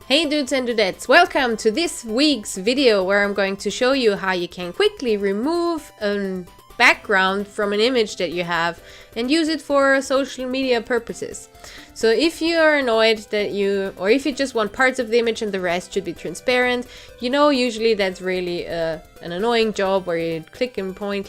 Hey dudes and dudettes, welcome to this week's video where I'm going to show you how you can quickly remove a background from an image that you have and use it for social media purposes. So if you are annoyed that or if you just want parts of the image and the rest should be transparent, usually that's really an annoying job where you click and point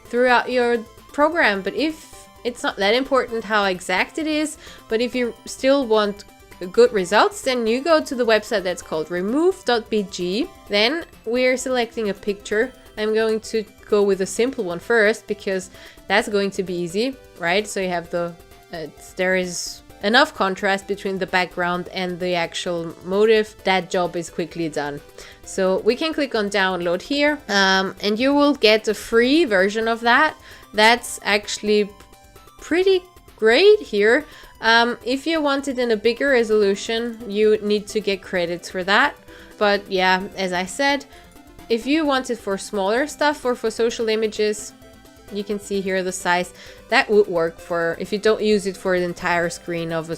throughout your program. But if it's not that important how exact it is, but if you still want good results, then you go to the website that's called remove.bg. Then we're selecting a picture. I'm going to go with a simple one first because that's going to be easy, right? So you have there is enough contrast between the background and the actual motive. That job is quickly done. So we can click on download here, and you will get a free version of that. That's actually pretty great here. If you want it in a bigger resolution, you need to get credits for that. But yeah, as I said, if you want it for smaller stuff or for social images, you can see here the size. That would work for if you don't use it for the entire screen of an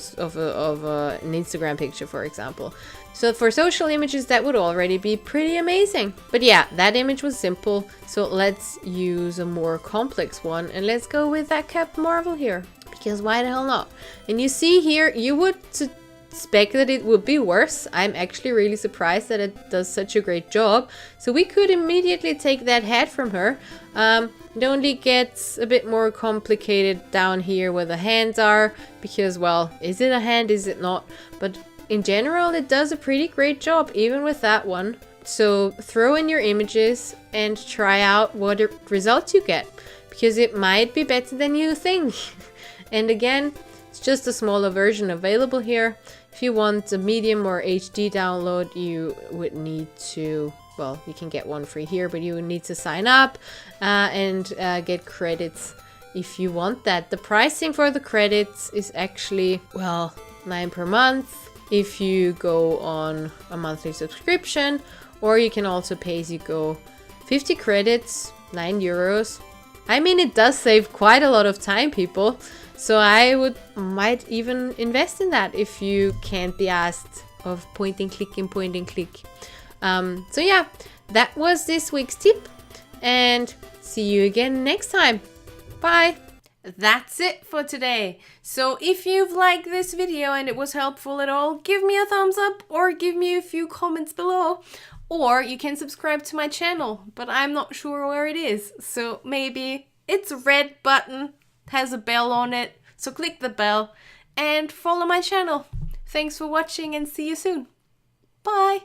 Instagram picture, for example. So for social images, that would already be pretty amazing. But yeah, that image was simple. So let's use a more complex one, and let's go with that Captain Marvel here. Because why the hell not? And you see here, you would suspect that it would be worse. I'm actually really surprised that it does such a great job. So we could immediately take that head from her. It only gets a bit more complicated down here where the hands are. Because, well, is it a hand? Is it not? But in general, it does a pretty great job, even with that one. So throw in your images and try out what results you get. Because it might be better than you think. And again, it's just a smaller version available here. If you want a medium or HD download, you would need to, well, you can get one free here, but you would need to sign up and get credits if you want that. The pricing for the credits is actually, well, $9 per month if you go on a monthly subscription, or you can also pay as you go. 50 credits, €9. I mean, it does save quite a lot of time, people. So I might even invest in that if you can't be asked of point and click. So yeah, that was this week's tip, and see you again next time. Bye. That's it for today. So if you've liked this video and it was helpful at all, give me a thumbs up or give me a few comments below. Or you can subscribe to my channel, but I'm not sure where it is. So maybe it's a red button, has a bell on it. So click the bell and follow my channel. Thanks for watching and see you soon. Bye.